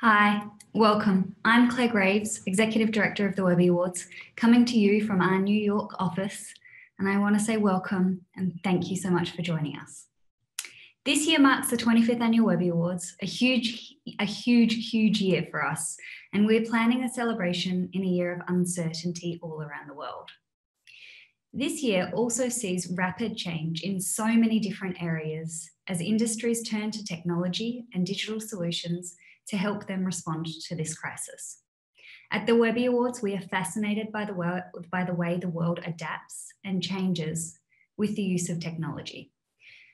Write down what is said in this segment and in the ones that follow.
Hi, welcome. I'm Claire Graves, Executive Director of the Webby Awards, coming to you from our New York office, and I want to say welcome and thank you so much for joining us. This year marks the 25th Annual Webby Awards, a huge year for us, and we're planning a celebration in a year of uncertainty all around the world. This year also sees rapid change in so many different areas as industries turn to technology and digital solutions to help them respond to this crisis. At the Webby Awards, we are fascinated by the way the world adapts and changes with the use of technology.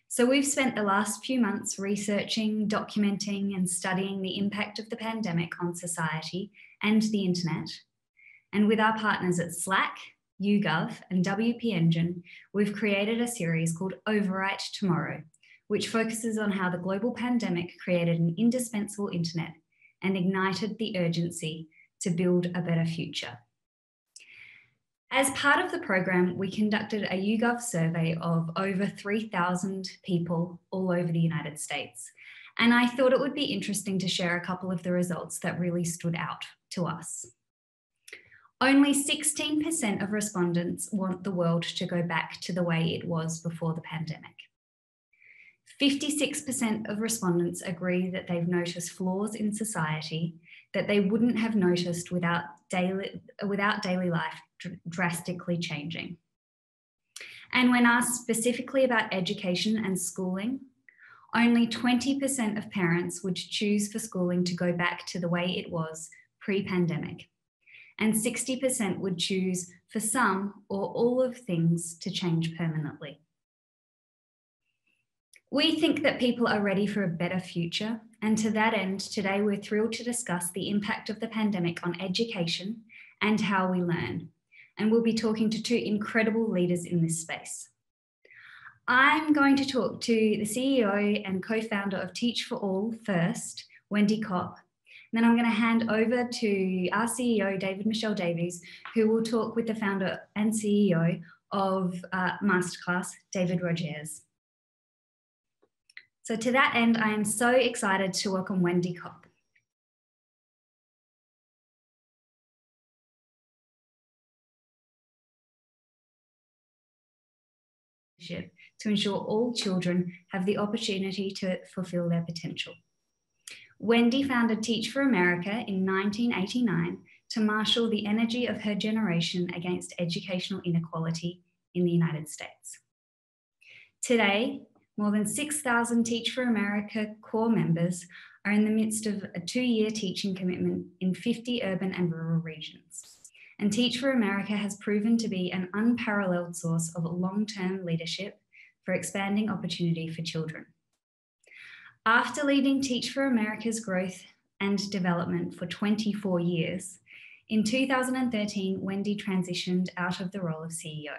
So we've spent the last few months researching, documenting, and studying the impact of the pandemic on society and the internet. And with our partners at Slack, YouGov, and WP Engine, we've created a series called Overwrite Tomorrow, which focuses on how the global pandemic created an indispensable internet and ignited the urgency to build a better future. As part of the program, we conducted a YouGov survey of over 3,000 people all over the United States. And I thought it would be interesting to share a couple of the results that really stood out to us. Only 16% of respondents want the world to go back to the way it was before the pandemic. 56% of respondents agree that they've noticed flaws in society that they wouldn't have noticed without daily life drastically changing. And when asked specifically about education and schooling, only 20% of parents would choose for schooling to go back to the way it was pre-pandemic. And 60% would choose for some or all of things to change permanently. We think that people are ready for a better future, and to that end, today we're thrilled to discuss the impact of the pandemic on education and how we learn. And we'll be talking to two incredible leaders in this space. I'm going to talk to the CEO and co-founder of Teach for All first, Wendy Kopp. Then I'm going to hand over to our CEO, David Michelle Davies, who will talk with the founder and CEO of MasterClass, David Rogier. So to that end, I am so excited to welcome Wendy Kopp. To ensure all children have the opportunity to fulfill their potential. Wendy founded Teach for America in 1989 to marshal the energy of her generation against educational inequality in the United States. Today, more than 6,000 Teach for America core members are in the midst of a 2-year teaching commitment in 50 urban and rural regions. And Teach for America has proven to be an unparalleled source of long-term leadership for expanding opportunity for children. After leading Teach for America's growth and development for 24 years, in 2013, Wendy transitioned out of the role of CEO.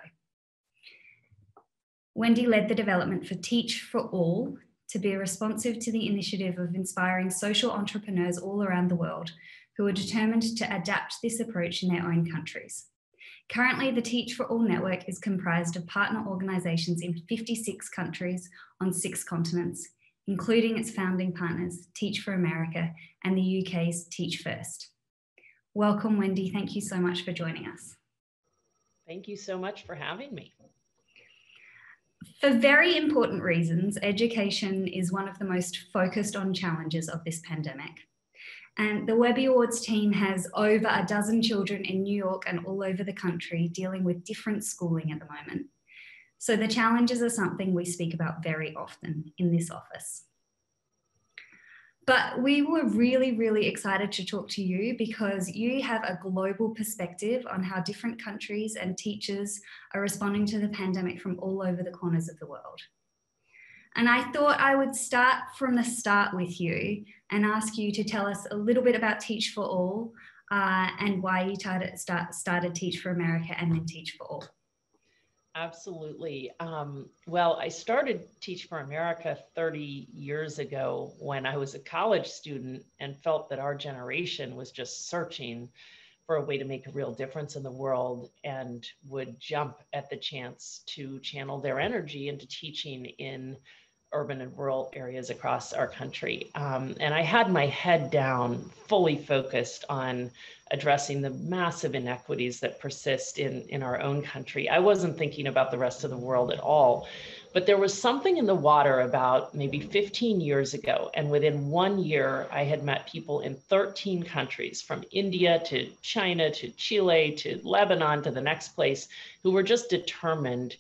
Wendy led the development for Teach for All to be responsive to the initiative of inspiring social entrepreneurs all around the world who are determined to adapt this approach in their own countries. Currently, the Teach for All network is comprised of partner organisations in 56 countries on 6 continents, including its founding partners, Teach for America and the UK's Teach First. Welcome, Wendy. Thank you so much for joining us. Thank you so much for having me. For very important reasons, education is one of the most focused on challenges of this pandemic. And the Webby Awards team has over a dozen children in New York and all over the country dealing with different schooling at the moment. So the challenges are something we speak about very often in this office. But we were really, really excited to talk to you because you have a global perspective on how different countries and teachers are responding to the pandemic from all over the corners of the world. And I thought I would start from the start with you and ask you to tell us a little bit about Teach for All and why you started Teach for America and then Teach for All. Absolutely. Well, I started Teach for America 30 years ago when I was a college student and felt that our generation was just searching for a way to make a real difference in the world and would jump at the chance to channel their energy into teaching in urban and rural areas across our country. And I had my head down, fully focused on addressing the massive inequities that persist in our own country. I wasn't thinking about the rest of the world at all, but there was something in the water about maybe 15 years ago. And within 1 year, I had met people in 13 countries, from India to China to Chile to Lebanon to the next place, who were just determined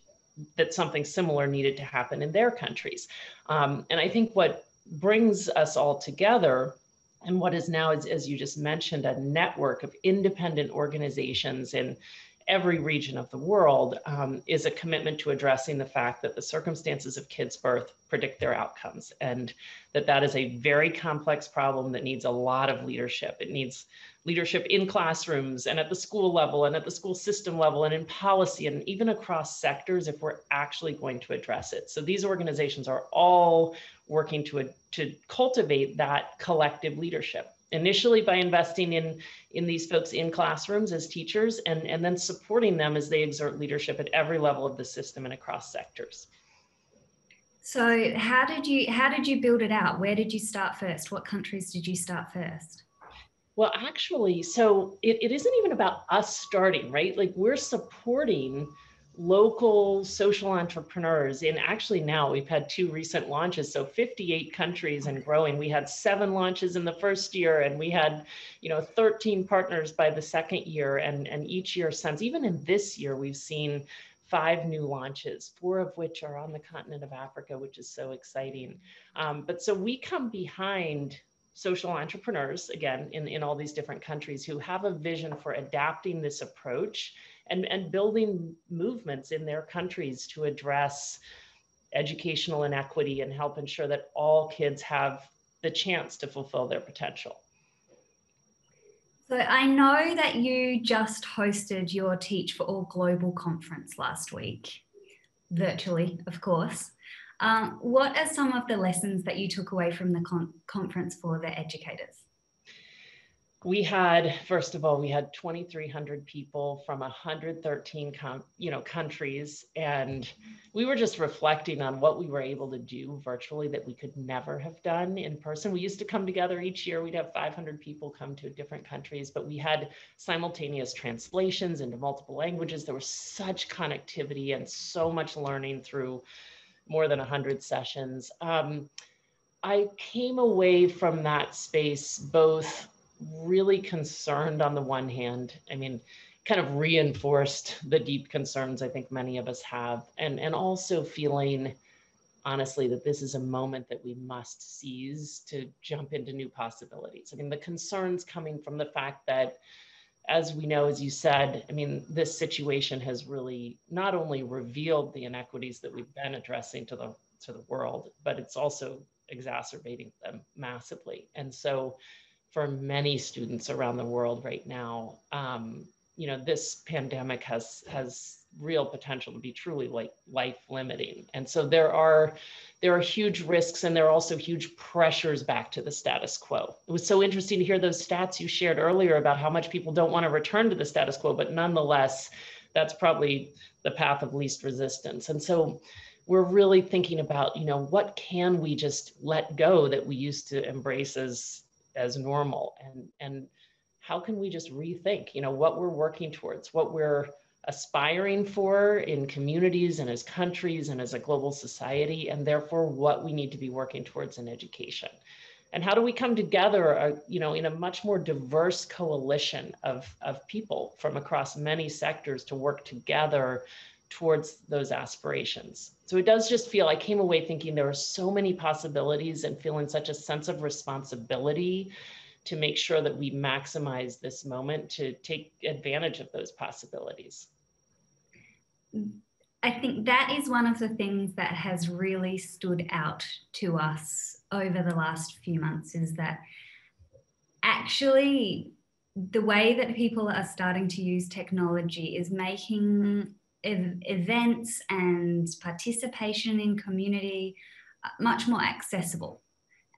that something similar needed to happen in their countries. And I think what brings us all together, and what is now, as you just mentioned, a network of independent organizations in every region of the world, is a commitment to addressing the fact that the circumstances of kids' birth predict their outcomes, and that is a very complex problem that needs a lot of leadership. It needs leadership in classrooms and at the school level and at the school system level and in policy and even across sectors if we're actually going to address it. So these organizations are all working to cultivate that collective leadership. Initially by investing in these folks in classrooms as teachers, and then supporting them as they exert leadership at every level of the system and across sectors. So how did you build it out? Where did you start first? What countries did you start first? Well, actually, so it isn't even about us starting, right? Like, we're supporting local social entrepreneurs. And actually now we've had 2 recent launches, so 58 countries and growing. We had 7 launches in the first year, and we had 13 partners by the second year, and each year since. Even in this year, we've seen 5 new launches, 4 of which are on the continent of Africa, which is so exciting. But so we come behind social entrepreneurs, again, in all these different countries, who have a vision for adapting this approach and building movements in their countries to address educational inequity and help ensure that all kids have the chance to fulfill their potential. So I know that you just hosted your Teach for All Global Conference last week, virtually, of course. What are some of the lessons that you took away from the conference for the educators? We had, first of all, we had 2,300 people from 113 countries, and we were just reflecting on what we were able to do virtually that we could never have done in person. We used to come together each year. We'd have 500 people come to different countries, but we had simultaneous translations into multiple languages. There was such connectivity and so much learning through more than 100 sessions. I came away from that space both really concerned on the one hand, kind of reinforced the deep concerns I think many of us have, and also feeling honestly that this is a moment that we must seize to jump into new possibilities. The concerns coming from the fact that, as we know, as you said, this situation has really not only revealed the inequities that we've been addressing to the world, but it's also exacerbating them massively. And so for many students around the world right now, this pandemic has real potential to be truly life limiting. And so there are huge risks, and there are also huge pressures back to the status quo. It was so interesting to hear those stats you shared earlier about how much people don't want to return to the status quo, but nonetheless, that's probably the path of least resistance. And so we're really thinking about, what can we just let go that we used to embrace as normal, and how can we just rethink, what we're working towards, what we're aspiring for in communities and as countries and as a global society, and therefore what we need to be working towards in education. And how do we come together, in a much more diverse coalition of people from across many sectors to work together towards those aspirations? So it does just feel, I came away thinking there are so many possibilities and feeling such a sense of responsibility to make sure that we maximize this moment to take advantage of those possibilities. I think that is one of the things that has really stood out to us over the last few months, is that actually the way that people are starting to use technology is making events and participation in community much more accessible.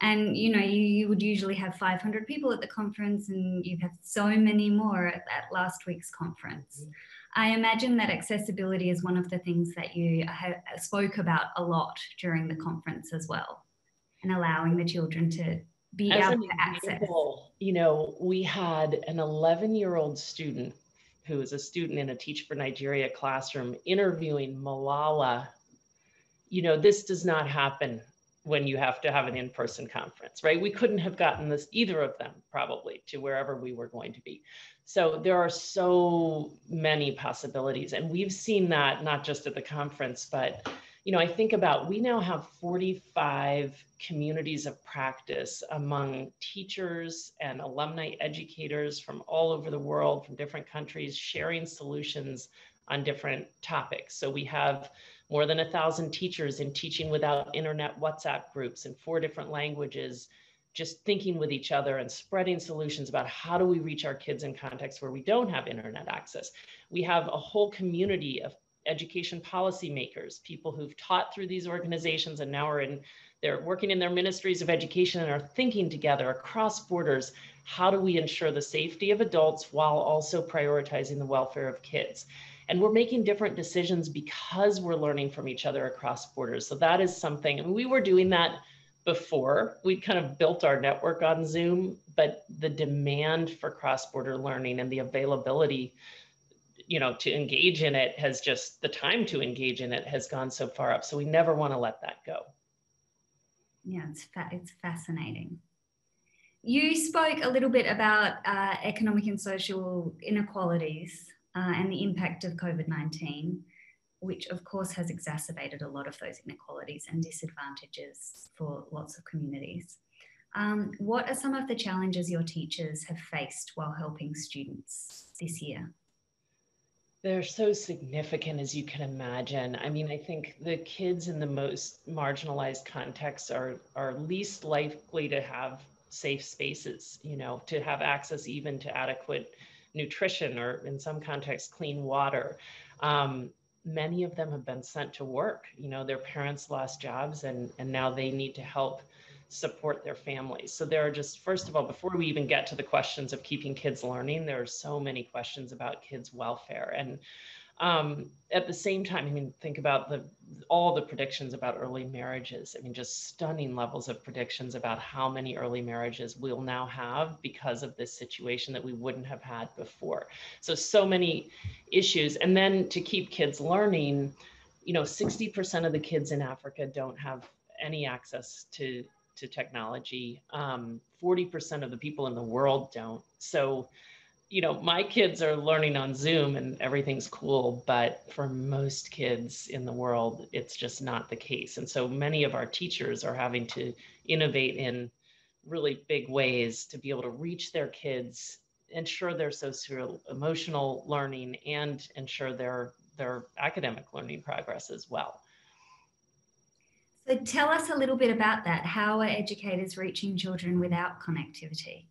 And you would usually have 500 people at the conference, and you've had so many more at last week's conference. Mm-hmm. I imagine that accessibility is one of the things that you spoke about a lot during the conference as well, and allowing the children to be able to access. We had an 11-year-old student who is a student in a Teach for Nigeria classroom interviewing Malala. This does not happen when you have to have an in-person conference, right? We couldn't have gotten this, either of them probably, to wherever we were going to be. So there are so many possibilities. And we've seen that not just at the conference, but I think about, we now have 45 communities of practice among teachers and alumni educators from all over the world, from different countries, sharing solutions on different topics. So we have more than 1,000 teachers in Teaching Without Internet WhatsApp groups in 4 different languages, just thinking with each other and spreading solutions about how do we reach our kids in contexts where we don't have internet access. We have a whole community of education policymakers, people who've taught through these organizations and now they're working in their ministries of education and are thinking together across borders. How do we ensure the safety of adults while also prioritizing the welfare of kids? And we're making different decisions because we're learning from each other across borders. So that is something, and we were doing that before. We kind of built our network on Zoom, but the demand for cross-border learning and the availability, to engage in it the time to engage in it has gone so far up. So we never want to let that go. Yeah, it's fascinating. You spoke a little bit about economic and social inequalities and the impact of COVID-19, which of course has exacerbated a lot of those inequalities and disadvantages for lots of communities. What are some of the challenges your teachers have faced while helping students this year? They're so significant, as you can imagine. I mean, I think the kids in the most marginalized contexts are least likely to have safe spaces, to have access even to adequate nutrition, or in some contexts, clean water. Many of them have been sent to work. Their parents lost jobs and now they need to help support their families. So there are just, first of all, before we even get to the questions of keeping kids learning, there are so many questions about kids' welfare. And at the same time, think about all the predictions about early marriages. Just stunning levels of predictions about how many early marriages we'll now have because of this situation that we wouldn't have had before. So many issues. And then to keep kids learning, 60% of the kids in Africa don't have any access to technology. 40% of the people in the world don't. So my kids are learning on Zoom and everything's cool, but for most kids in the world, it's just not the case. And so many of our teachers are having to innovate in really big ways to be able to reach their kids, ensure their socio-emotional learning, and ensure their academic learning progress as well. So tell us a little bit about that. How are educators reaching children without connectivity?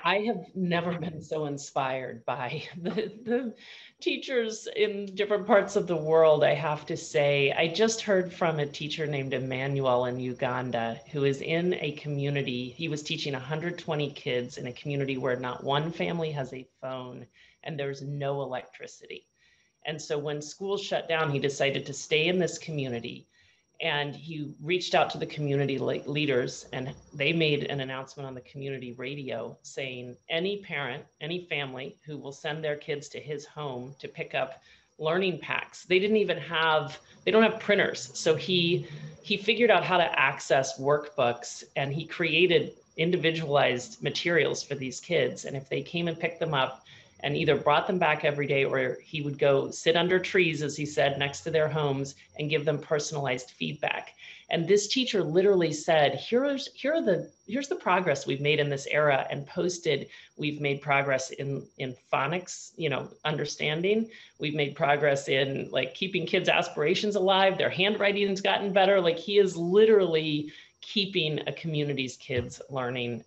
I have never been so inspired by the teachers in different parts of the world, I have to say. I just heard from a teacher named Emmanuel in Uganda, who is in a community. He was teaching 120 kids in a community where not one family has a phone and there's no electricity. And so when schools shut down, he decided to stay in this community. And he reached out to the community leaders, and they made an announcement on the community radio saying any parent, any family who will send their kids to his home to pick up learning packs. They don't have printers. So he figured out how to access workbooks, and he created individualized materials for these kids. And if they came and picked them up and either brought them back every day, or he would go sit under trees, as he said, next to their homes and give them personalized feedback. And this teacher literally said, here's the progress we've made in this era, and posted, we've made progress in phonics, understanding. We've made progress in like keeping kids' aspirations alive. Their handwriting's gotten better. Like, he is literally keeping a community's kids learning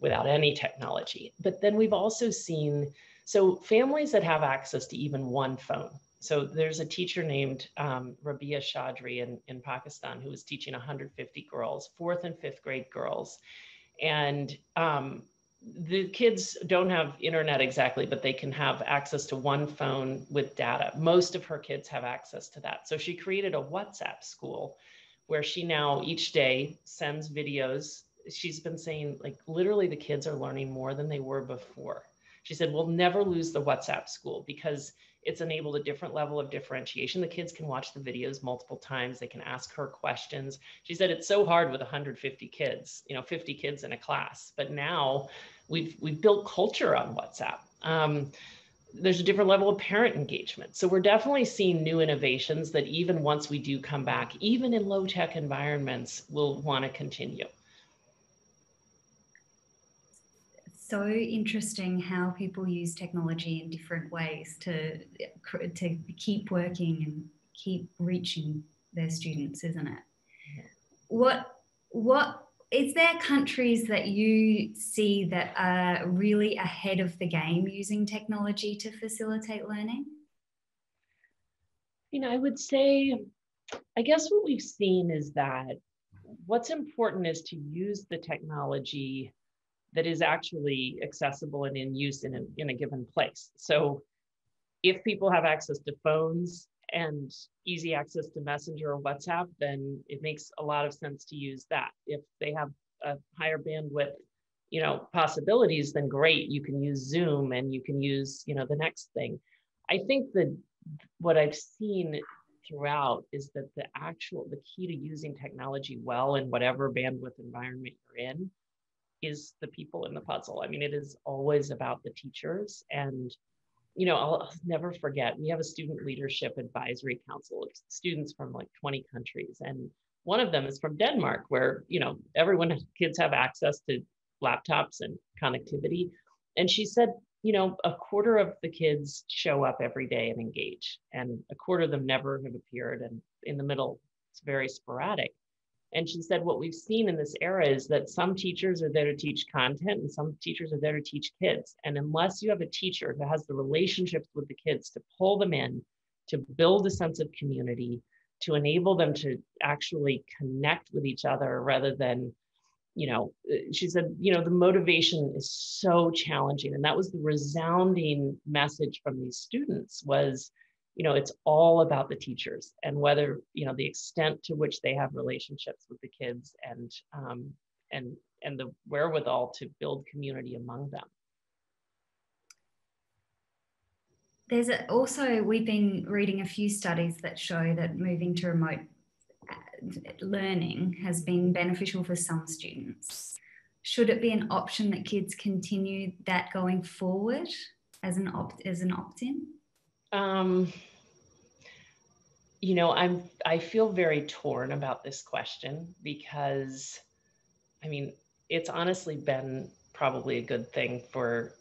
without any technology. But then we've also seen, so families that have access to even one phone. So there's a teacher named Rabia Chaudhry in Pakistan who was teaching 150 girls, 4th and 5th grade girls. And the kids don't have internet exactly, but they can have access to one phone with data. Most of her kids have access to that. So she created a WhatsApp school where she now each day sends videos. She's been saying, like, literally the kids are learning more than they were before. She said, we'll never lose the WhatsApp school because it's enabled a different level of differentiation. The kids can watch the videos multiple times. They can ask her questions. She said, it's so hard with 150 kids, 50 kids in a class, but now we've built culture on WhatsApp. There's a different level of parent engagement. So we're definitely seeing new innovations that even once we do come back, even in low tech environments, we'll want to continue. So interesting how people use technology in different ways to keep working and keep reaching their students, isn't it? What is there countries that you see that are really ahead of the game using technology to facilitate learning? I would say, I guess what we've seen is that what's important is to use the technology that is actually accessible and in use in a given place. So if people have access to phones and easy access to Messenger or WhatsApp, then it makes a lot of sense to use that. If they have a higher bandwidth, possibilities, then great, you can use Zoom and you can use, the next thing. I think that what I've seen throughout is that the key to using technology well in whatever bandwidth environment you're in is the people in the puzzle. I mean, it is always about the teachers. And, I'll never forget, we have a student leadership advisory council of students from like 20 countries. And one of them is from Denmark, where, kids have access to laptops and connectivity. And she said, a quarter of the kids show up every day and engage, and a quarter of them never have appeared. And in the middle, it's very sporadic. And she said, what we've seen in this era is that some teachers are there to teach content and some teachers are there to teach kids. And unless you have a teacher who has the relationships with the kids to pull them in, to build a sense of community, to enable them to actually connect with each other rather than, she said, the motivation is so challenging. And that was the resounding message from these students was, it's all about the teachers and whether, the extent to which they have relationships with the kids and the wherewithal to build community among them. There's also, we've been reading a few studies that show that moving to remote learning has been beneficial for some students. Should it be an option that kids continue that going forward as an opt-in? I feel very torn about this question because, it's honestly been probably a good thing for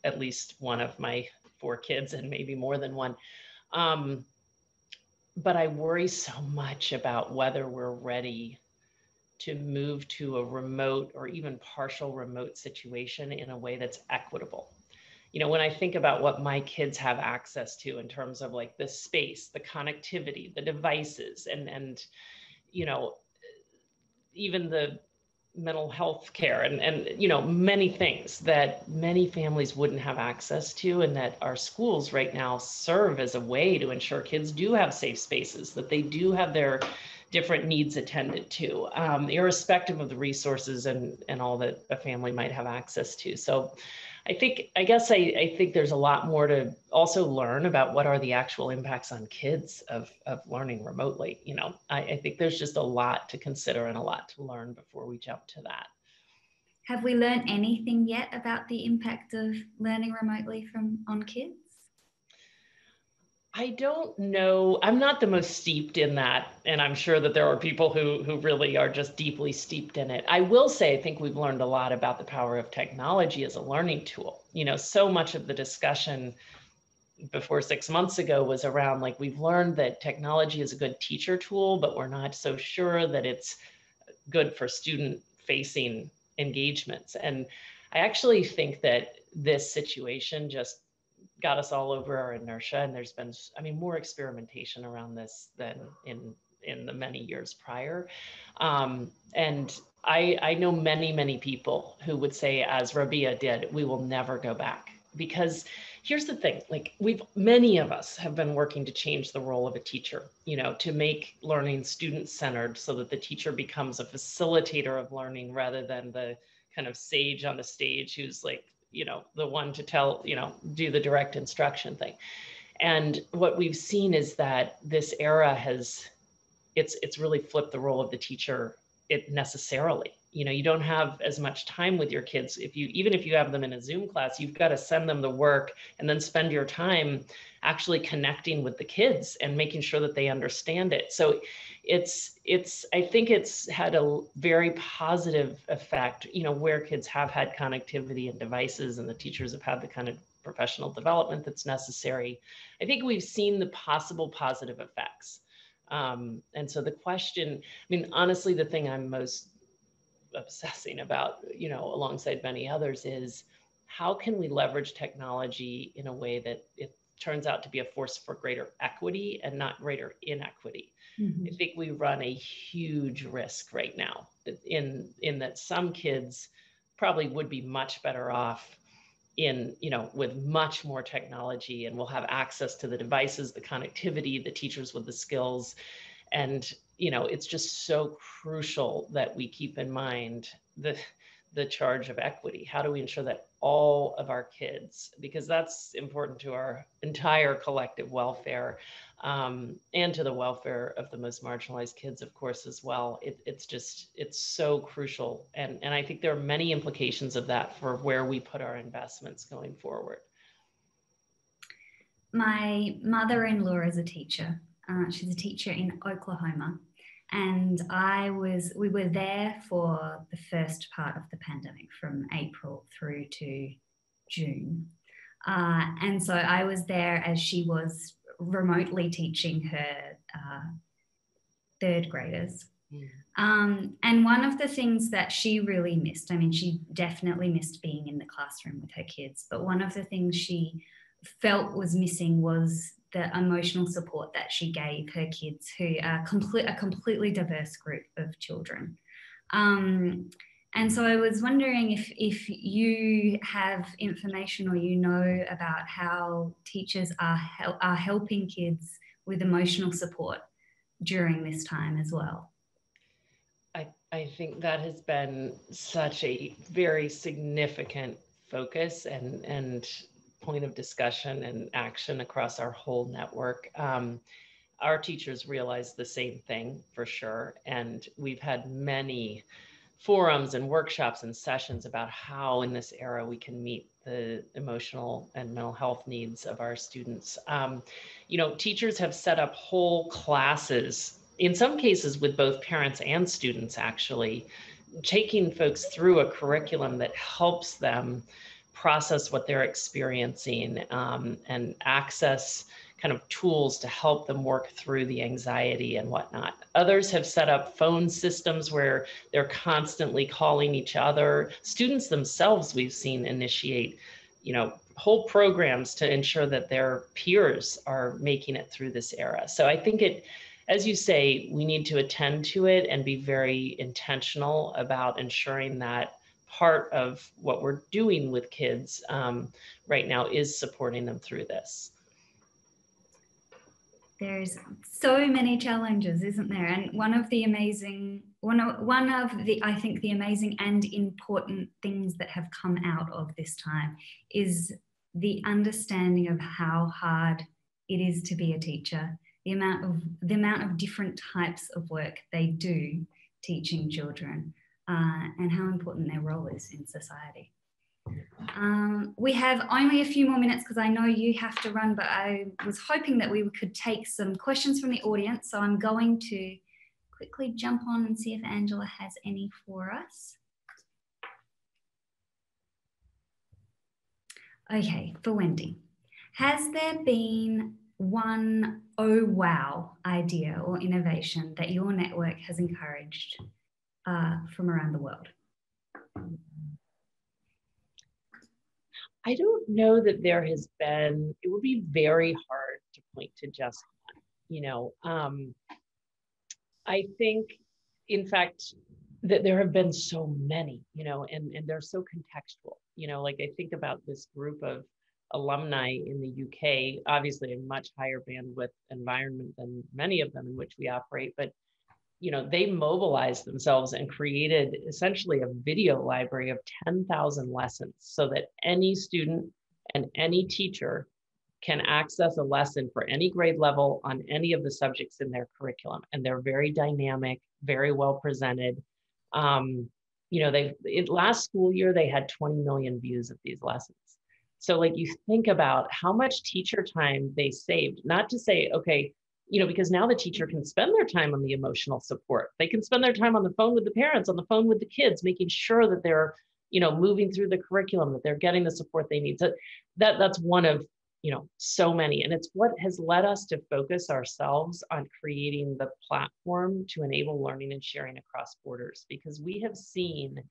at least one of my 4 kids and maybe more than one. But I worry so much about whether we're ready to move to a remote or even partial remote situation in a way that's equitable. When I think about what my kids have access to in terms of like the space, the connectivity, the devices, and even the mental health care and many things that many families wouldn't have access to, and that our schools right now serve as a way to ensure kids do have safe spaces, that they do have their different needs attended to, irrespective of the resources and all that a family might have access to. So I think there's a lot more to also learn about what are the actual impacts on kids of learning remotely. You know, I think there's just a lot to consider and a lot to learn before we jump to that. Have we learned anything yet about the impact of learning remotely on kids? I don't know. I'm not the most steeped in that. And I'm sure that there are people who really are just deeply steeped in it. I will say, I think we've learned a lot about the power of technology as a learning tool. You know, so much of the discussion before 6 months ago was around like, we've learned that technology is a good teacher tool, but we're not so sure that it's good for student facing engagements. And I actually think that this situation just got us all over our inertia. And there's been, I mean, more experimentation around this than in the many years prior. And I know many people who would say, as Rabia did, we will never go back. Because here's the thing, like many of us have been working to change the role of a teacher, you know, to make learning student-centered so that the teacher becomes a facilitator of learning rather than the kind of sage on the stage who's like, you know, the one to tell, you know, do the direct instruction thing. And what we've seen is that this era has, it's really flipped the role of the teacher necessarily. You know, you don't have as much time with your kids. Even if you have them in a Zoom class, you've got to send them the work and then spend your time actually connecting with the kids and making sure that they understand it. So I think it's had a very positive effect, you know, where kids have had connectivity and devices and the teachers have had the kind of professional development that's necessary. I think we've seen the possible positive effects. And so the question, I mean, honestly, the thing I'm most obsessing about, you know, alongside many others, is how can we leverage technology in a way that it turns out to be a force for greater equity and not greater inequity. Mm-hmm. I think we run a huge risk right now in that some kids probably would be much better off with much more technology, and we'll have access to the devices, the connectivity, the teachers with the skills. And, it's just so crucial that we keep in mind the charge of equity. How do we ensure that all of our kids, because that's important to our entire collective welfare, and to the welfare of the most marginalized kids, of course, as well. It's so crucial. And I think there are many implications of that for where we put our investments going forward. My mother-in-law is a teacher. She's a teacher in Oklahoma. And we were there for the first part of the pandemic from April through to June. And so I was there as she was remotely teaching her third graders. And one of the things that she really missed, I mean, she definitely missed being in the classroom with her kids, but one of the things she felt was missing was the emotional support that she gave her kids, who are a completely diverse group of children. And so I was wondering if you have information or about how teachers are helping kids with emotional support during this time as well. I think that has been such a very significant focus and point of discussion and action across our whole network. Our teachers realize the same thing for sure. And we've had many forums and workshops and sessions about how in this era we can meet the emotional and mental health needs of our students. Teachers have set up whole classes, in some cases with both parents and students, actually, taking folks through a curriculum that helps them process what they're experiencing, and access kind of tools to help them work through the anxiety and whatnot. Others have set up phone systems where they're constantly calling each other. Students themselves, we've seen initiate, whole programs to ensure that their peers are making it through this era. So I think as you say, we need to attend to it and be very intentional about ensuring that part of what we're doing with kids right now is supporting them through this. There's so many challenges, isn't there? And one of the amazing one of the, I think, the amazing and important things that have come out of this time is the understanding of how hard it is to be a teacher, the amount of different types of work they do teaching children, and how important their role is in society. We have only a few more minutes because I know you have to run, but I was hoping that we could take some questions from the audience. So I'm going to quickly jump on and see if Angela has any for us. Okay, for Wendy. Has there been one oh wow idea or innovation that your network has encouraged from around the world? I don't know that there has been, it would be very hard to point to just one, you know. I think, in fact, that there have been so many, you know, and they're so contextual, you know, like I think about this group of alumni in the UK, obviously a much higher bandwidth environment than many of them in which we operate, but you know, they mobilized themselves and created essentially a video library of 10,000 lessons so that any student and any teacher can access a lesson for any grade level on any of the subjects in their curriculum. And they're very dynamic, very well presented. You know, last school year, they had 20 million views of these lessons. So like you think about how much teacher time they saved, not to say, okay, you know, because now the teacher can spend their time on the emotional support. They can spend their time on the phone with the parents, on the phone with the kids, making sure that they're, you know, moving through the curriculum, that they're getting the support they need. So that's one of, you know, so many. And it's what has led us to focus ourselves on creating the platform to enable learning and sharing across borders, because we have seen,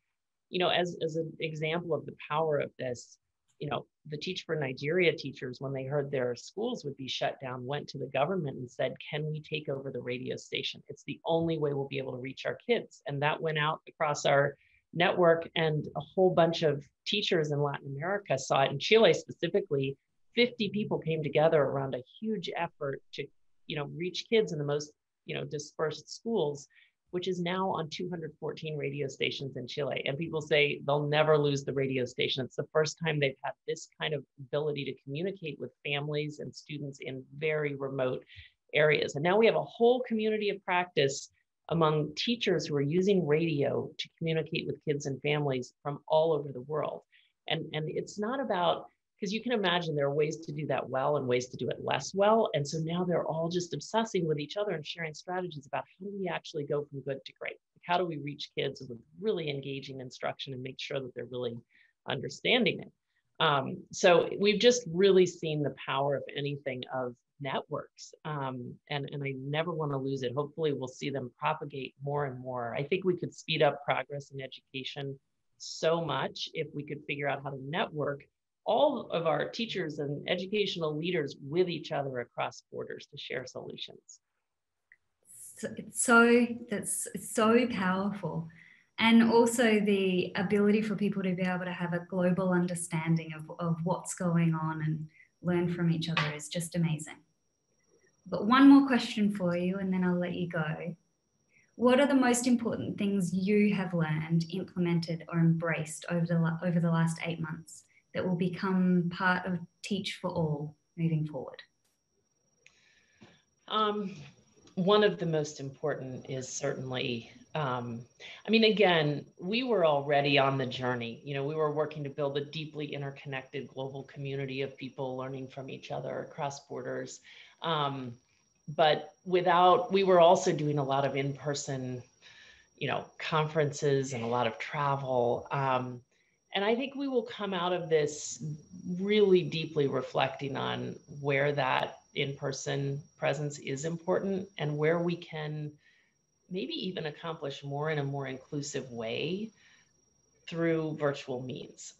you know, as an example of the power of this, you know, the Teach for Nigeria teachers, when they heard their schools would be shut down, went to the government and said, can we take over the radio station? It's the only way we'll be able to reach our kids. And that went out across our network, and a whole bunch of teachers in Latin America saw it. In Chile specifically, 50 people came together around a huge effort to, you know, reach kids in the most, you know, dispersed schools, which is now on 214 radio stations in Chile. And people say they'll never lose the radio station. It's the first time they've had this kind of ability to communicate with families and students in very remote areas. And now we have a whole community of practice among teachers who are using radio to communicate with kids and families from all over the world. And it's not about, because you can imagine there are ways to do that well and ways to do it less well. And so now they're all just obsessing with each other and sharing strategies about how do we actually go from good to great? How do we reach kids with really engaging instruction and make sure that they're really understanding it? So we've just really seen the power, if anything, of networks. And I never want to lose it. Hopefully we'll see them propagate more and more. I think we could speed up progress in education so much if we could figure out how to network all of our teachers and educational leaders with each other across borders to share solutions. It's so powerful. And also the ability for people to be able to have a global understanding of what's going on and learn from each other is just amazing. But one more question for you, and then I'll let you go. What are the most important things you have learned, implemented, or embraced over the last 8 months that will become part of Teach for All moving forward? One of the most important is certainly, I mean, again, we were already on the journey. You know, we were working to build a deeply interconnected global community of people learning from each other across borders. But we were also doing a lot of in-person, you know, conferences and a lot of travel. And I think we will come out of this really deeply reflecting on where that in-person presence is important and where we can maybe even accomplish more in a more inclusive way through virtual means.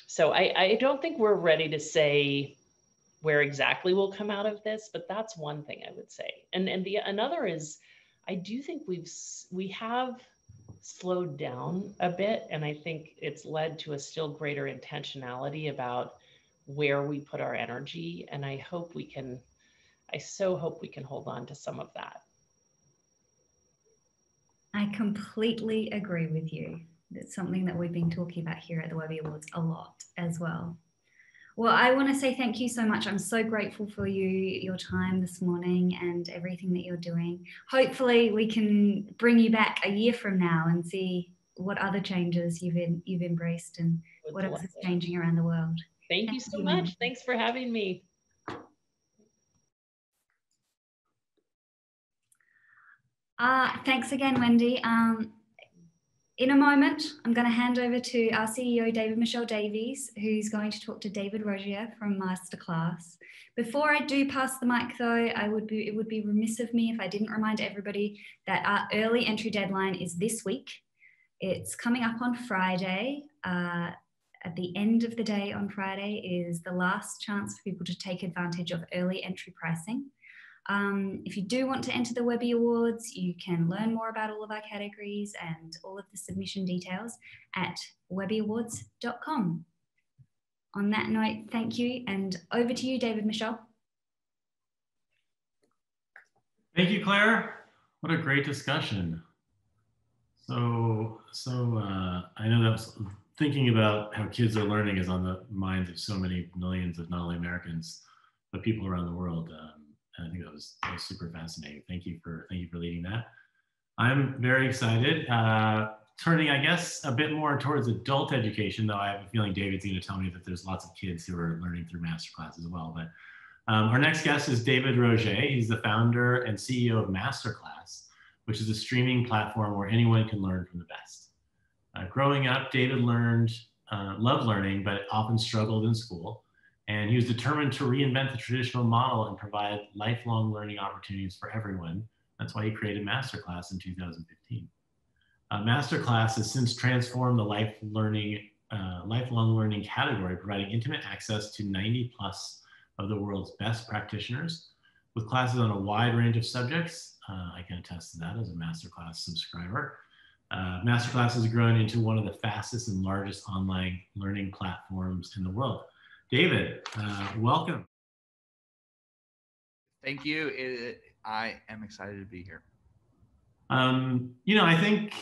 So I don't think we're ready to say where exactly we'll come out of this, but that's one thing I would say. And another is, I do think we have slowed down a bit, and I think it's led to a still greater intentionality about where we put our energy. And I so hope we can hold on to some of that. I completely agree with you. That's something that we've been talking about here at the Webby Awards a lot as well. Well, I want to say thank you so much. I'm so grateful for your time this morning and everything that you're doing. Hopefully we can bring you back a year from now and see what other changes you've embraced and what else is changing around the world. Thank you so much. Thanks for having me. Thanks again, Wendy. In a moment, I'm going to hand over to our CEO, David Michelle Davies, who's going to talk to David Rogier from MasterClass. Before I do pass the mic, though, it would be remiss of me if I didn't remind everybody that our early entry deadline is this week. It's coming up on Friday. At the end of the day on Friday is the last chance for people to take advantage of early entry pricing. If you do want to enter the Webby Awards, you can learn more about all of our categories and all of the submission details at webbyawards.com. On that note, thank you, and over to you, David Michelle. Thank you, Claire. What a great discussion. So I know that was thinking about how kids are learning is on the minds of so many millions of not only Americans, but people around the world. I think that was super fascinating. Thank you for leading that. I'm very excited. Turning, I guess, a bit more towards adult education, though I have a feeling David's going to tell me that there's lots of kids who are learning through MasterClass as well. But our next guest is David Rogier. He's the founder and CEO of MasterClass, which is a streaming platform where anyone can learn from the best. Growing up, David loved learning, but often struggled in school. And he was determined to reinvent the traditional model and provide lifelong learning opportunities for everyone. That's why he created MasterClass in 2015. MasterClass has since transformed the lifelong learning category, providing intimate access to 90+ of the world's best practitioners with classes on a wide range of subjects. I can attest to that as a MasterClass subscriber. MasterClass has grown into one of the fastest and largest online learning platforms in the world. David, welcome. Thank you. I am excited to be here. I think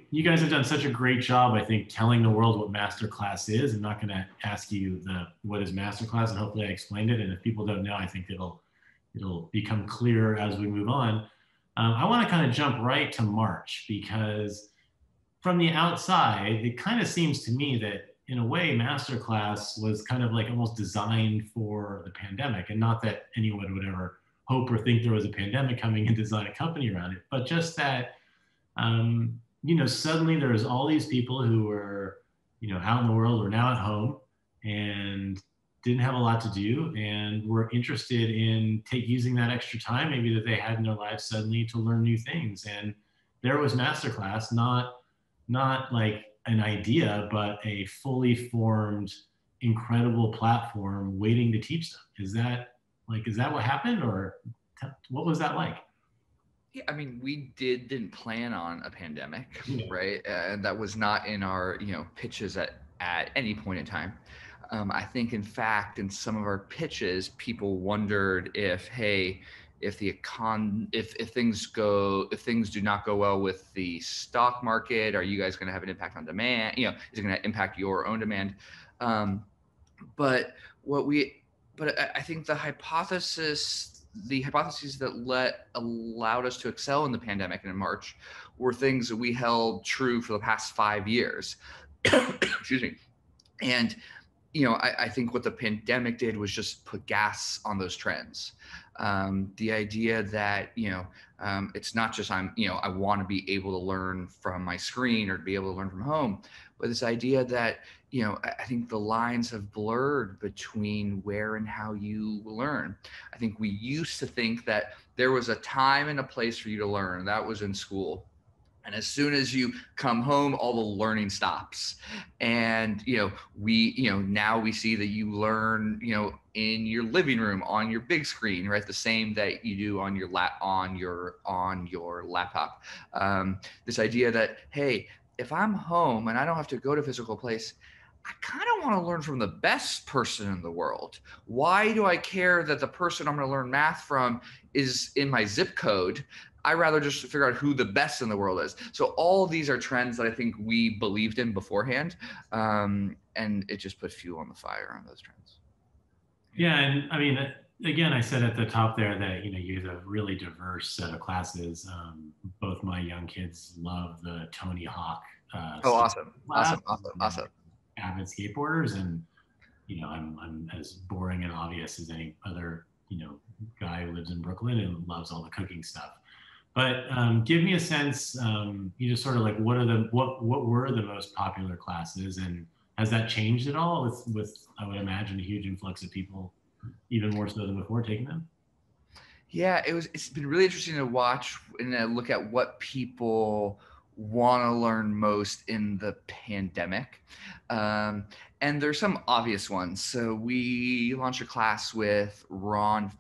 you guys have done such a great job, I think, telling the world what MasterClass is. I'm not going to ask you what is MasterClass, and hopefully I explained it. And if people don't know, I think it'll become clearer as we move on. I want to kind of jump right to March, because from the outside, it kind of seems to me that in a way, MasterClass was kind of like almost designed for the pandemic, and not that anyone would ever hope or think there was a pandemic coming and design a company around it, but just that, suddenly there was all these people who were, out in the world, were now at home and didn't have a lot to do and were interested in using that extra time maybe that they had in their lives suddenly to learn new things. And there was MasterClass, not like an idea, but a fully formed, incredible platform waiting to teach them. Is that what happened, or what was that like? Yeah, I mean, we didn't plan on a pandemic, right? And that was not in our, pitches at any point in time. I think, in fact, in some of our pitches, people wondered if things do not go well with the stock market, are you guys going to have an impact on demand? Is it going to impact your own demand? But I think the hypotheses that allowed us to excel in the pandemic and in March were things that we held true for the past 5 years. Excuse me. And I think what the pandemic did was just put gas on those trends. The idea that, it's not just I want to be able to learn from my screen or to be able to learn from home, but this idea that, I think the lines have blurred between where and how you learn. I think we used to think that there was a time and a place for you to learn. That was in school. And as soon as you come home, all the learning stops. And, now we see that you learn, in your living room on your big screen, right? The same that you do on your laptop. This idea that, hey, if I'm home and I don't have to go to a physical place, I kind of want to learn from the best person in the world. Why do I care that the person I'm going to learn math from is in my zip code? I'd rather just figure out who the best in the world is. So all of these are trends that I think we believed in beforehand. And it just put fuel on the fire on those trends. Yeah, and I mean, again, I said at the top there that you have a really diverse set of classes. Both my young kids love the Tony Hawk. Oh, awesome! Class. Awesome! Avid skateboarders, and I'm as boring and obvious as any other guy who lives in Brooklyn and loves all the cooking stuff. But give me a sense, just sort of like what were the most popular classes, and has that changed at all with I would imagine a huge influx of people, even more so than before, taking them? Yeah, it's been really interesting to watch and look at what people want to learn most in the pandemic. And there's some obvious ones. So we launched a class with Ron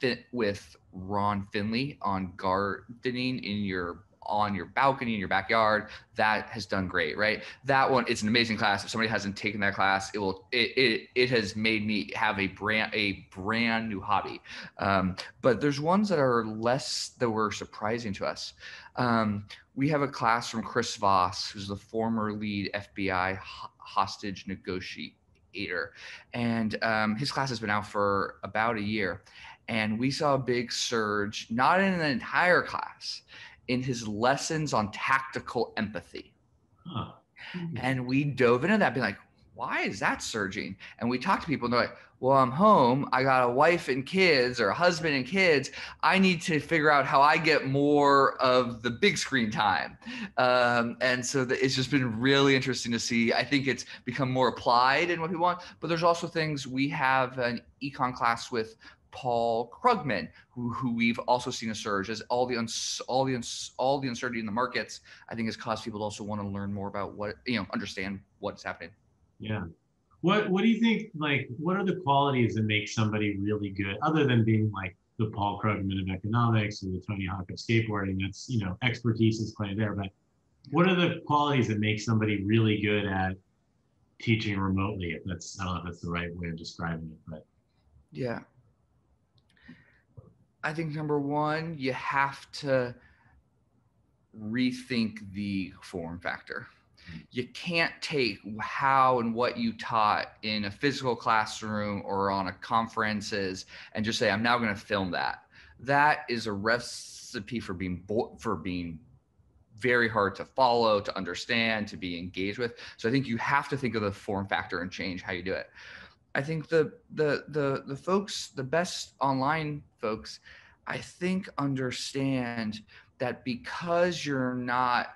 Finley on gardening on your balcony in your backyard. That has done great, right? That one, it's an amazing class. If somebody hasn't taken that class, it has made me have a brand new hobby. But there's ones that were surprising to us. We have a class from Chris Voss, who's the former lead FBI hostage negotiator. And his class has been out for about a year. And we saw a big surge, not in the entire class, in his lessons on tactical empathy. Huh. And we dove into that, being like, why is that surging? And we talked to people and they're like, well, I'm home. I got a wife and kids, or a husband and kids. I need to figure out how I get more of the big screen time. And so it's just been really interesting to see. I think it's become more applied in what we want, but there's also things. We have an econ class with Paul Krugman, who we've also seen a surge as all the uncertainty in the markets, I think, has caused people to also want to learn more about understand what's happening. Yeah. What do you think, like, what are the qualities that make somebody really good, other than being like the Paul Krugman of economics or the Tony Hawk of skateboarding? That's, expertise is playing there, but what are the qualities that make somebody really good at teaching remotely? I don't know if that's the right way of describing it, but. Yeah. I think number one, you have to rethink the form factor. You can't take how and what you taught in a physical classroom or on a conferences and just say, I'm now going to film that. That is a recipe for being very hard to follow, to understand, to be engaged with. So I think you have to think of the form factor and change how you do it. I think the folks, the best online folks, I think understand that because you're not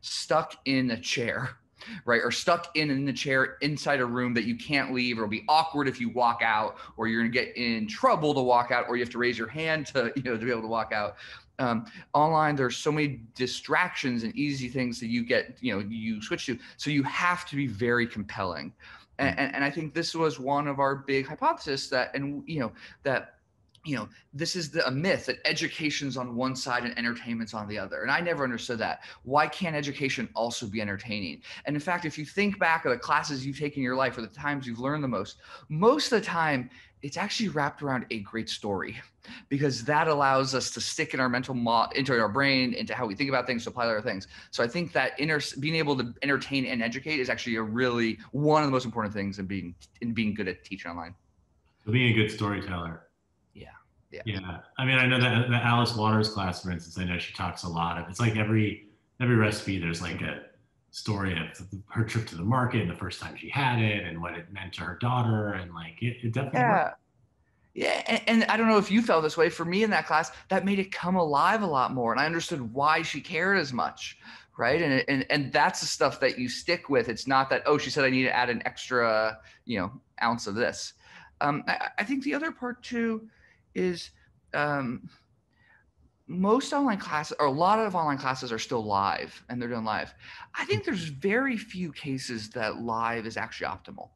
stuck in a chair, right? Or stuck in the chair inside a room that you can't leave, or it'll be awkward if you walk out, or you're gonna get in trouble to walk out, or you have to raise your hand to be able to walk out. Online, there's so many distractions and easy things that you get, you switch to. So you have to be very compelling. And I think this was one of our big hypotheses that this is a myth that education's on one side and entertainment's on the other. And I never understood that. Why can't education also be entertaining? And in fact, if you think back of the classes you've taken in your life or the times you've learned the most of the time, it's actually wrapped around a great story, because that allows us to stick in our mental into our brain, into how we think about things, to apply other things. So I think that being able to entertain and educate is actually one of the most important things in being good at teaching online. So being a good storyteller. Yeah. I mean, I know that the Alice Waters class, for instance, I know she talks a lot of, it's like every recipe, there's like a story of her trip to the market and the first time she had it and what it meant to her daughter. And like, it definitely worked. Yeah. And I don't know if you felt this way. For me in that class, that made it come alive a lot more. And I understood why she cared as much. Right. And that's the stuff that you stick with. It's not that, oh, she said I need to add an extra, ounce of this. I think the other part too is most online classes, or a lot of online classes, are still live, and they're done live. I think there's very few cases that live is actually optimal.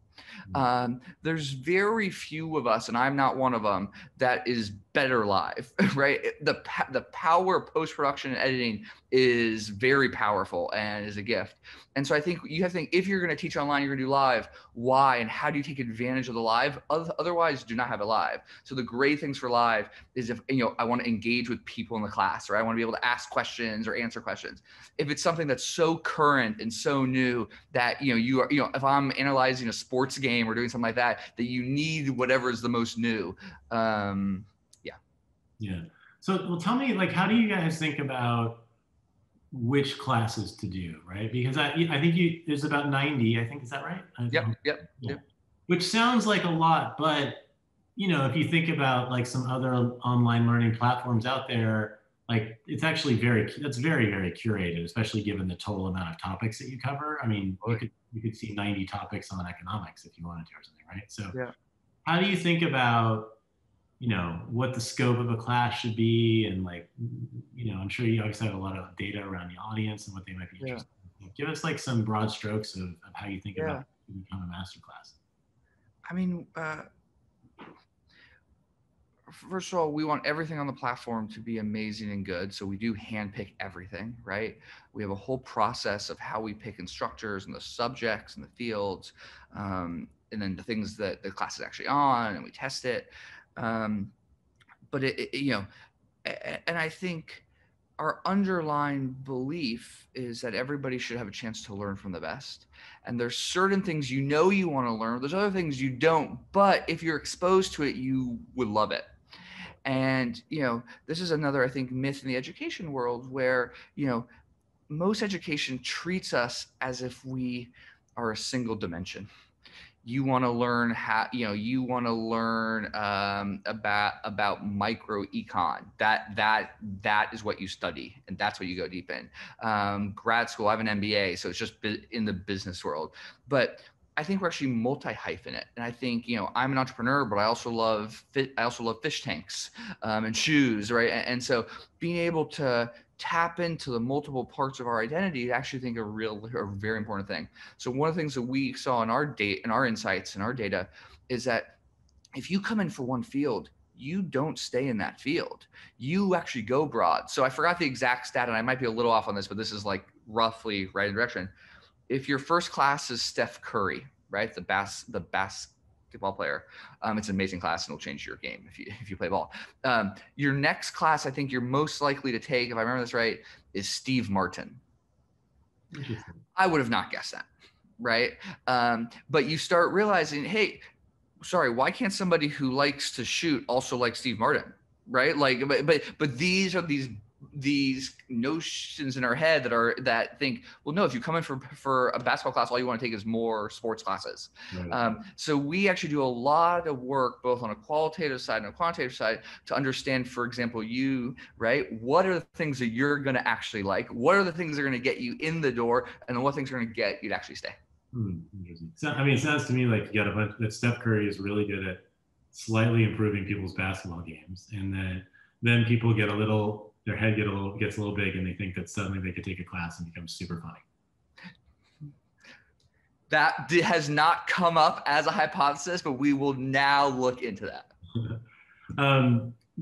There's very few of us, and I'm not one of them, that is better live, right? The power of post-production and editing is very powerful and is a gift. And so I think you have to think, if you're going to teach online, you're going to do live, why and how do you take advantage of the live? Otherwise, do not have it live. So the great things for live is if, I want to engage with people in the class, or I want to be able to ask questions or answer questions. If it's something that's so current and so new that, if I'm analyzing a sports game or doing something like that, that you need whatever is the most new. Yeah. So, well, tell me, like, how do you guys think about which classes to do, right? Because I think there's about 90, I think, is that right? Yep. Which sounds like a lot, but, if you think about like some other online learning platforms out there, like it's actually that's very, very curated, especially given the total amount of topics that you cover. I mean, you could see 90 topics on economics if you wanted to or something, right? So how do you think about what the scope of a class should be, and like, I'm sure you obviously have a lot of data around the audience and what they might be interested in. Give us like some broad strokes of how you think about becoming a MasterClass. I mean, first of all, we want everything on the platform to be amazing and good. So we do handpick everything, right? We have a whole process of how we pick instructors and the subjects and the fields, and then the things that the class is actually on, and we test it. But and I think our underlying belief is that everybody should have a chance to learn from the best. And there's certain things you want to learn. There's other things you don't, but if you're exposed to it, you would love it. And, this is another, I think, myth in the education world where, most education treats us as if we are a single dimension. You want to learn how, you want to learn about micro econ. That is what you study, and that's what you go deep in. Grad school, I have an MBA, so it's just in the business world. But I think we're actually multi-hyphenate, and I think I'm an entrepreneur, but I also love fish tanks and shoes, right? And so being able to tap into the multiple parts of our identity, I actually think a very important thing. So one of the things that we saw in our insights and our data is that if you come in for one field, you don't stay in that field. You actually go broad. So I forgot the exact stat, and I might be a little off on this, but this is like roughly right in direction. If your first class is Steph Curry, right, the basketball player, it's an amazing class and it'll change your game if you play ball. Your next class, I think you're most likely to take, if I remember this right, is Steve Martin. I would have not guessed that, right? But you start realizing, hey, sorry, why can't somebody who likes to shoot also like Steve Martin, right? Like, but these are these notions in our head that think, well, no, if you come in for a basketball class, all you want to take is more sports classes. Right. So we actually do a lot of work, both on a qualitative side and a quantitative side, to understand, for example, right? What are the things that you're going to actually like? What are the things that are going to get you in the door? And then what things are going to get you to actually stay? Interesting. So, I mean, it sounds to me like you got a bunch that Steph Curry is really good at slightly improving people's basketball games. And then people get their head gets a little big, and they think that suddenly they could take a class and become super funny. That has not come up as a hypothesis, but we will now look into that.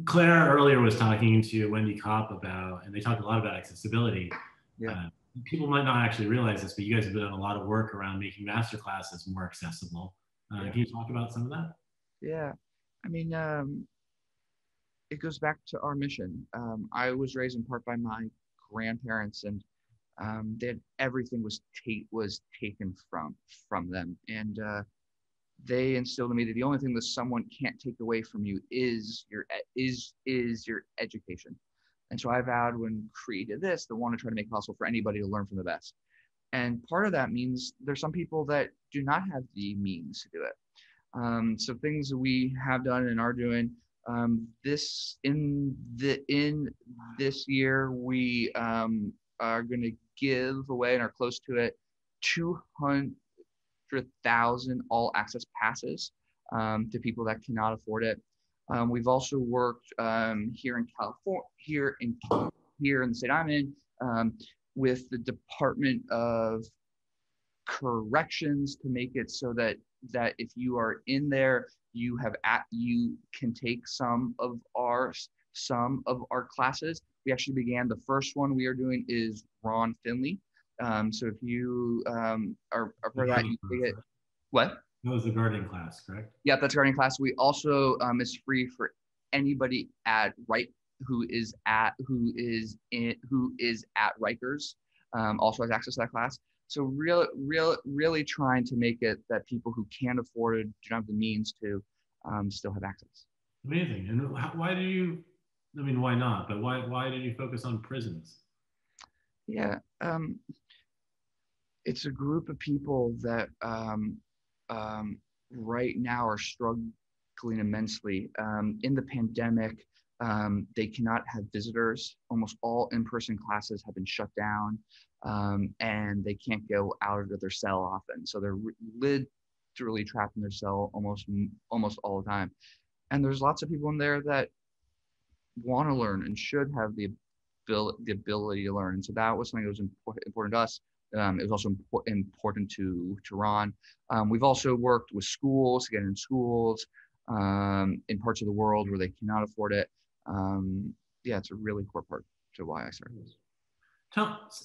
Claire earlier was talking to Wendy Kopp and they talked a lot about accessibility. Yeah. People might not actually realize this, but you guys have done a lot of work around making MasterClasses more accessible. Can you talk about some of that? Yeah. I mean, it goes back to our mission. I was raised in part by my grandparents, and everything was taken from them, and they instilled in me that the only thing that someone can't take away from you is your education. And so I vowed, when created this, that I want to try to make it possible for anybody to learn from the best. And part of that means there's some people that do not have the means to do it. So things that we have done and are doing. This year, we are going to give away and are close to it 200,000 all access passes to people that cannot afford it. We've also worked here in California, here in the state I'm in, with the Department of corrections to make it so that if you are in there, you can take some of our classes. We actually began, the first one we are doing is Ron Finley. So if you are for that, you take it. What? That was the gardening class, correct? Yeah, that's gardening class. We also is free for anybody at who is at Rikers, also has access to that class. So really trying to make it that people who can't afford it, do not have the means to, still have access. Amazing. And why do you? I mean, why not? But why did you focus on prisons? Yeah, it's a group of people that right now are struggling immensely. In the pandemic, they cannot have visitors. Almost all in-person classes have been shut down, and they can't go out of their cell often. So they're literally trapped in their cell almost all the time. And there's lots of people in there that want to learn and should have the ability to learn. And so that was something that was important to us. It was also important to Ron. We've also worked with schools, to get in schools in parts of the world where they cannot afford it. Yeah, it's a really core part to why I started this.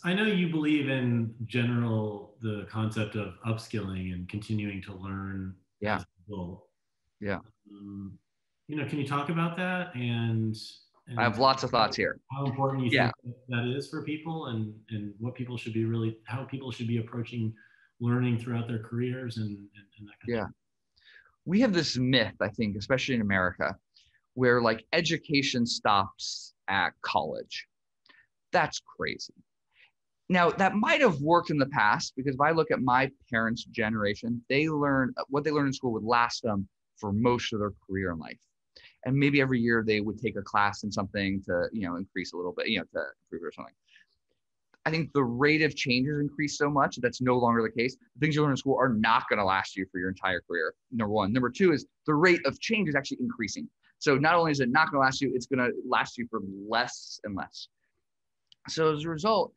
I know you believe in general the concept of upskilling and continuing to learn. Yeah. As a goal. Yeah. Can you talk about that and I have lots of thoughts here. How important you think that is for people, and what people should be how people should be approaching learning throughout their careers and that kind of thing. We have this myth, I think, especially in America, where like education stops at college. That's crazy. Now, that might have worked in the past, because if I look at my parents' generation, what they learned in school would last them for most of their career in life. And maybe every year they would take a class in something to, increase a little bit, to improve or something. I think the rate of change has increased so much that's no longer the case. The things you learn in school are not going to last you for your entire career, number one. Number two is the rate of change is actually increasing. So not only is it not going to last you, it's going to last you for less and less. So as a result,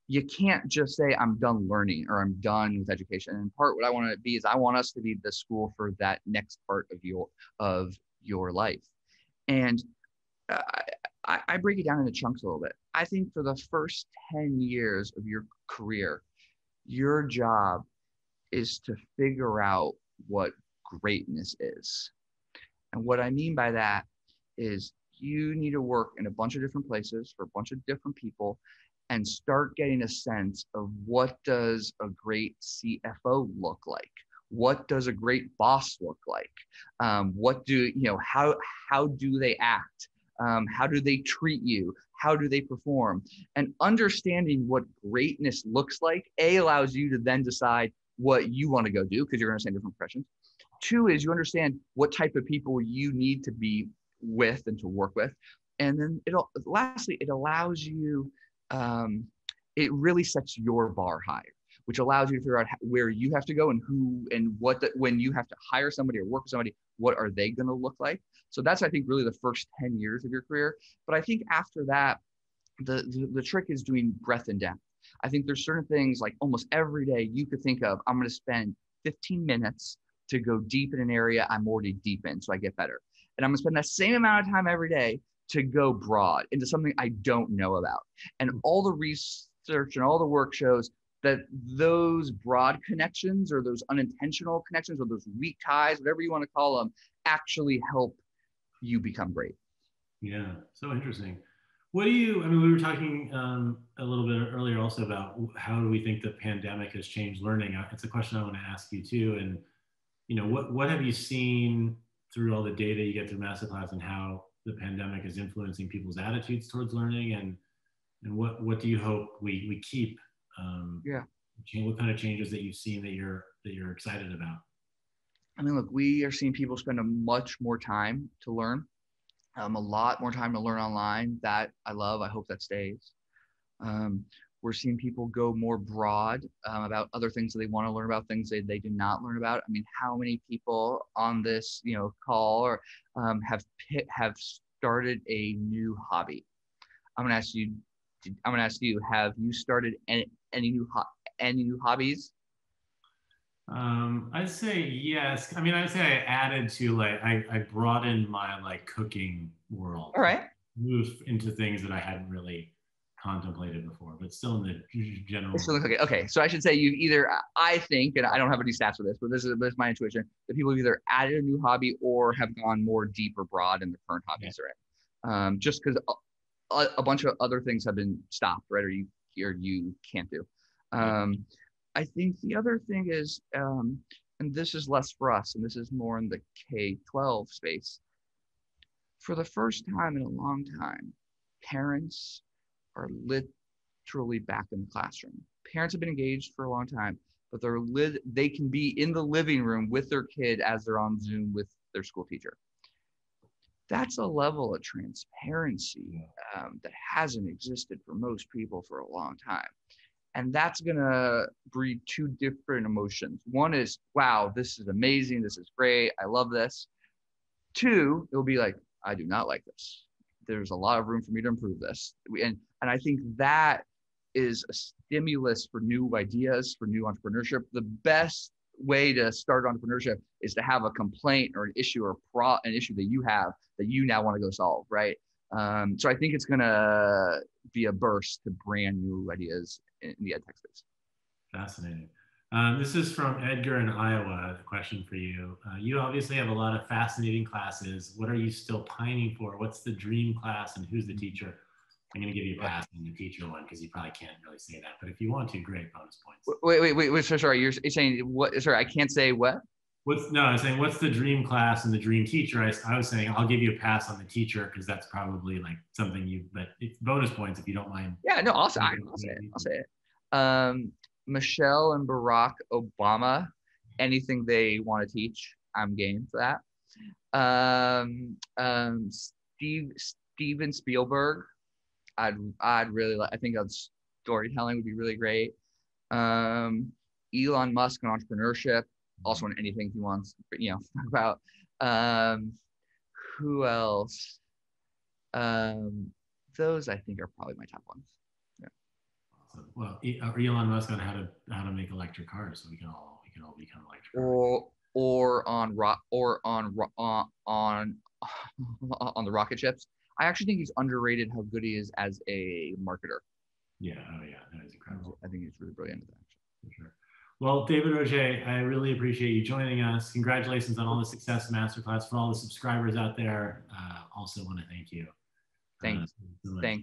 you can't just say, I'm done learning or I'm done with education. And in part, what I want to be is I want us to be the school for that next part of your life. And I break it down into chunks a little bit. I think for the first 10 years of your career, your job is to figure out what greatness is. And what I mean by that is you need to work in a bunch of different places for a bunch of different people and start getting a sense of what does a great CFO look like? What does a great boss look like? How do they act? How do they treat you? How do they perform? And understanding what greatness looks like, allows you to then decide what you want to go do, because you're going to understand different professions. Two is you understand what type of people you need to be with and to work with. And then lastly, it allows you, it really sets your bar higher, which allows you to figure out where you have to go and who and what, when you have to hire somebody or work with somebody, what are they going to look like? So that's, I think, really the first 10 years of your career. But I think after that, the trick is doing breadth and depth. I think there's certain things like almost every day you could think of, I'm going to spend 15 minutes to go deep in an area I'm already deep in so I get better. And I'm going to spend that same amount of time every day to go broad into something I don't know about. And all the research and all the work shows that those broad connections or those unintentional connections or those weak ties, whatever you want to call them, actually help you become great. Yeah, so interesting. We were talking a little bit earlier also about how do we think the pandemic has changed learning. It's a question I want to ask you too. And, what have you seen through all the data you get through MasterClass and how the pandemic is influencing people's attitudes towards learning, and what do you hope we keep? What kind of changes that you've seen that you're excited about? I mean, look, we are seeing people spend a much more time to learn, a lot more time to learn online. That I love. I hope that stays. We're seeing people go more broad about other things that they want to learn about, things they did not learn about. I mean, how many people on this call or have started a new hobby? I'm going to ask you. Have you started any new any new hobbies? I'd say yes. I mean, I'd say I added to like I broadened my like cooking world. All right. Moved into things that I hadn't really contemplated before, but still in the general. So, okay. So I should say you either, I think, and I don't have any stats for this, but this is my intuition, that people have either added a new hobby or have gone more deep or broad in the current hobbies they're in. Just because a bunch of other things have been stopped, right? Or you can't do. I think the other thing is, and this is less for us, and this is more in the K-12 space. For the first time in a long time, parents are literally back in the classroom. Parents have been engaged for a long time, but they can be in the living room with their kid as they're on Zoom with their school teacher. That's a level of transparency that hasn't existed for most people for a long time. And that's going to breed two different emotions. One is, wow, this is amazing. This is great. I love this. Two, it'll be like, I do not like this. There's a lot of room for me to improve this. And I think that is a stimulus for new ideas, for new entrepreneurship. The best way to start entrepreneurship is to have a complaint or an issue or an issue that you have that you now want to go solve, right? So I think it's going to be a burst to brand new ideas in the ed tech space. Fascinating. This is from Edgar in Iowa. A question for you. You obviously have a lot of fascinating classes. What are you still pining for? What's the dream class and who's the teacher? I'm going to give you a pass on the teacher one because you probably can't really say that. But if you want to, great, bonus points. Wait. So sorry, you're saying what? Sorry, I can't say what? I'm saying what's the dream class and the dream teacher? I was saying I'll give you a pass on the teacher because that's probably like something but it's bonus points if you don't mind. Yeah, no, I'll say it. Michelle and Barack Obama, anything they want to teach, I'm game for that. Steven Spielberg, I'd really like. I think storytelling would be really great. Elon Musk and entrepreneurship, also on anything he wants, talk about. Who else? Those I think are probably my top ones. Yeah. Awesome. Well, Elon Musk on how to make electric cars, so we can all become electric cars. Or on the rocket ships. I actually think he's underrated how good he is as a marketer. Yeah. Oh yeah, that is incredible. I think he's really brilliant at that. For sure. Well, David Rogier, I really appreciate you joining us. Congratulations on all the success of MasterClass. For all the subscribers out there, also want to thank you. Thanks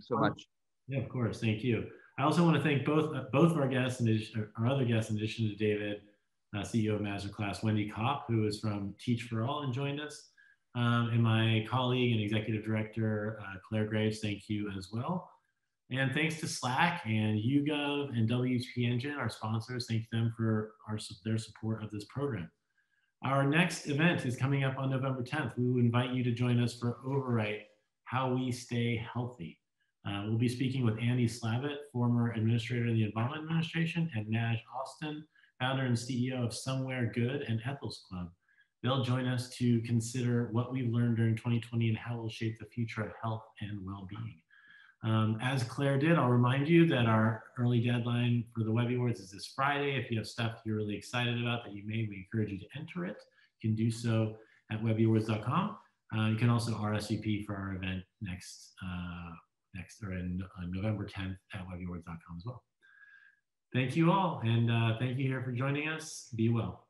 so much. Yeah, of course. Thank you. I also want to thank both of our guests, our other guests, in addition to David, CEO of MasterClass, Wendy Kopp, who is from Teach for All and joined us, and my colleague and executive director, Claire Graves. Thank you as well. And thanks to Slack and YouGov and WP Engine, our sponsors. Thank them for their support of this program. Our next event is coming up on November 10th. We will invite you to join us for Overwrite, How We Stay Healthy. We'll be speaking with Andy Slavitt, former administrator in the Obama administration, and Naj Austin, founder and CEO of Somewhere Good and Ethels Club. They'll join us to consider what we've learned during 2020 and how it will shape the future of health and well-being. As Claire did, I'll remind you that our early deadline for the Webby Awards is this Friday. If you have stuff you're really excited about that you made, we encourage you to enter it. You can do so at webbyawards.com. You can also RSVP for our event on November 10th at webbyawards.com as well. Thank you all, and thank you here for joining us. Be well.